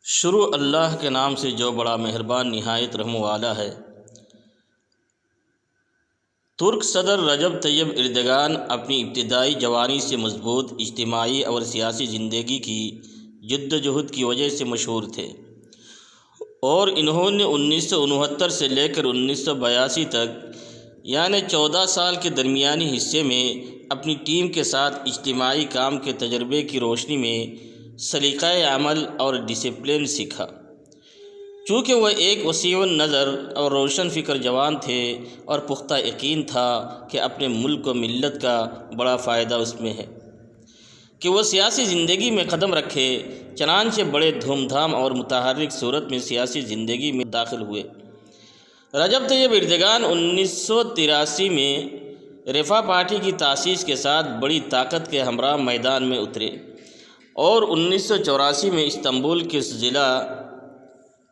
شروع اللہ کے نام سے جو بڑا مہربان نہایت رحم والا ہے۔ ترک صدر رجب طیب اردگان اپنی ابتدائی جوانی سے مضبوط اجتماعی اور سیاسی زندگی کی جدوجہد کی وجہ سے مشہور تھے، اور انہوں نے 1969 سے لے کر 1982 تک یعنی 14 سال کے درمیانی حصے میں اپنی ٹیم کے ساتھ اجتماعی کام کے تجربے کی روشنی میں سلیقہ عمل اور ڈسپلن سیکھا۔ چونکہ وہ ایک وسیع النظر اور روشن فکر جوان تھے اور پختہ یقین تھا کہ اپنے ملک و ملت کا بڑا فائدہ اس میں ہے کہ وہ سیاسی زندگی میں قدم رکھے، چنانچہ بڑے دھوم دھام اور متحرک صورت میں سیاسی زندگی میں داخل ہوئے۔ رجب طیب اردگان 1983 میں رفاہ پارٹی کی تاسیس کے ساتھ بڑی طاقت کے ہمراہ میدان میں اترے اور 1984 میں استنبول کے ضلع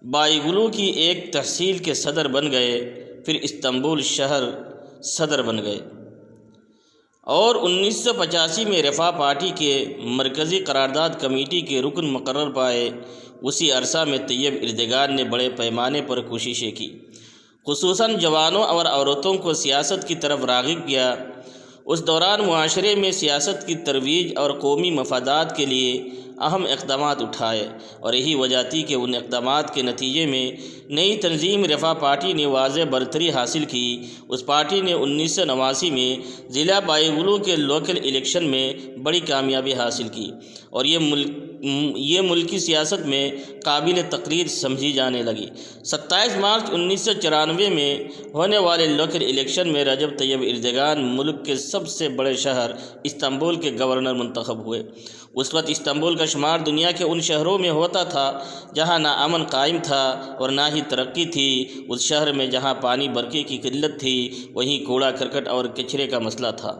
بایگلو کی ایک تحصیل کے صدر بن گئے، پھر استنبول شہر صدر بن گئے اور 1985 میں رفاہ پارٹی کے مرکزی قرارداد کمیٹی کے رکن مقرر پائے۔ اسی عرصہ میں طیب اردگان نے بڑے پیمانے پر کوششیں کی، خصوصاً جوانوں اور عورتوں کو سیاست کی طرف راغب کیا۔ اس دوران معاشرے میں سیاست کی ترویج اور قومی مفادات کے لیے اہم اقدامات اٹھائے، اور یہی وجہ تھی کہ ان اقدامات کے نتیجے میں نئی تنظیم رفاہ پارٹی نے واضح برتری حاصل کی۔ اس پارٹی نے 1989 میں ضلع بایگلو کے لوکل الیکشن میں بڑی کامیابی حاصل کی، اور یہ ملکی سیاست میں قابل تقلید سمجھی جانے لگی۔ 27 مارچ 1994 میں ہونے والے لوکل الیکشن میں رجب طیب اردگان ملک کے سب سے بڑے شہر استنبول کے گورنر منتخب ہوئے۔ اس وقت استنبول کا شمار دنیا کے ان شہروں میں ہوتا تھا جہاں نہ امن قائم تھا اور نہ ہی ترقی تھی۔ اس شہر میں جہاں پانی برقی کی قلت تھی، وہیں کوڑا کرکٹ اور کچرے کا مسئلہ تھا۔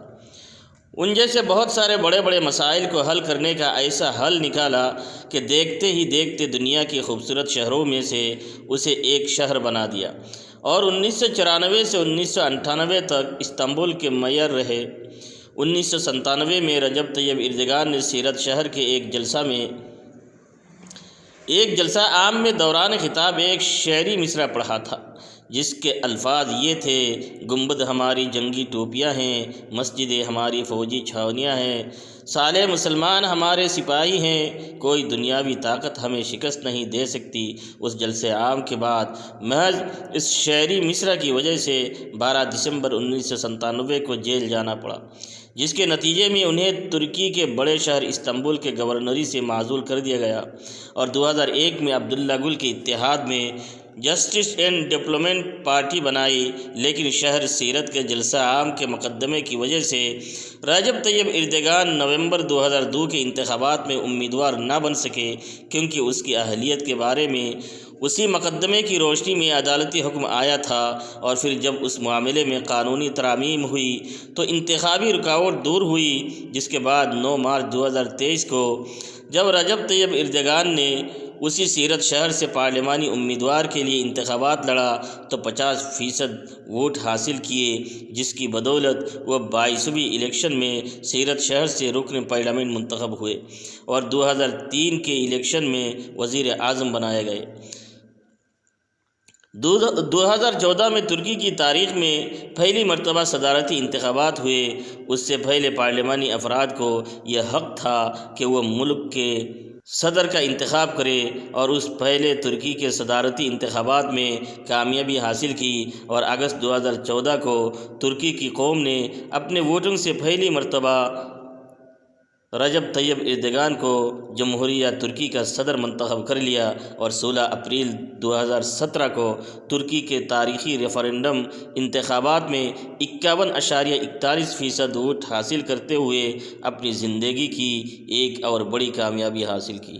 ان جیسے بہت سارے بڑے بڑے مسائل کو حل کرنے کا ایسا حل نکالا کہ دیکھتے ہی دیکھتے دنیا کے خوبصورت شہروں میں سے اسے ایک شہر بنا دیا، اور 1994 سے 1998 تک استنبول کے میئر رہے۔ 1997 میں رجب طیب اردگان نے سیرت شہر کے ایک جلسہ عام میں دوران خطاب ایک شعری مصرع پڑھا تھا، جس کے الفاظ یہ تھے: گنبد ہماری جنگی ٹوپیاں ہیں، مسجدیں ہماری فوجی چھاونیاں ہیں، صالح مسلمان ہمارے سپاہی ہیں، کوئی دنیاوی طاقت ہمیں شکست نہیں دے سکتی۔ اس جلسے عام کے بعد محض اس شعری مصرع کی وجہ سے 12 دسمبر 1997 کو جیل جانا پڑا، جس کے نتیجے میں انہیں ترکی کے بڑے شہر استنبول کے گورنری سے معزول کر دیا گیا، اور 2001 میں عبداللہ گل کے اتحاد میں جسٹس اینڈ ڈیولپمنٹ پارٹی بنائی۔ لیکن شہر سیرت کے جلسہ عام کے مقدمے کی وجہ سے رجب طیب اردگان نومبر 2002 کے انتخابات میں امیدوار نہ بن سکے، کیونکہ اس کی اہلیت کے بارے میں اسی مقدمے کی روشنی میں عدالتی حکم آیا تھا، اور پھر جب اس معاملے میں قانونی ترامیم ہوئی تو انتخابی رکاوٹ دور ہوئی، جس کے بعد 9 مارچ 2023 کو جب رجب طیب اردگان نے اسی سیرت شہر سے پارلیمانی امیدوار کے لیے انتخابات لڑا تو 50% ووٹ حاصل کیے، جس کی بدولت وہ 22ویں الیکشن میں سیرت شہر سے رکن پارلیمنٹ منتخب ہوئے اور 2003 کے الیکشن میں وزیر اعظم بنائے گئے۔ 2014 میں ترکی کی تاریخ میں پہلی مرتبہ صدارتی انتخابات ہوئے۔ اس سے پہلے پارلیمانی افراد کو یہ حق تھا کہ وہ ملک کے صدر کا انتخاب کرے، اور اس پہلے ترکی کے صدارتی انتخابات میں کامیابی حاصل کی، اور اگست 2014 کو ترکی کی قوم نے اپنے ووٹنگ سے پہلی مرتبہ رجب طیب اردگان کو جمہوریہ ترکی کا صدر منتخب کر لیا، اور 16 اپریل 2017 کو ترکی کے تاریخی ریفرنڈم انتخابات میں 51.41% ووٹ حاصل کرتے ہوئے اپنی زندگی کی ایک اور بڑی کامیابی حاصل کی۔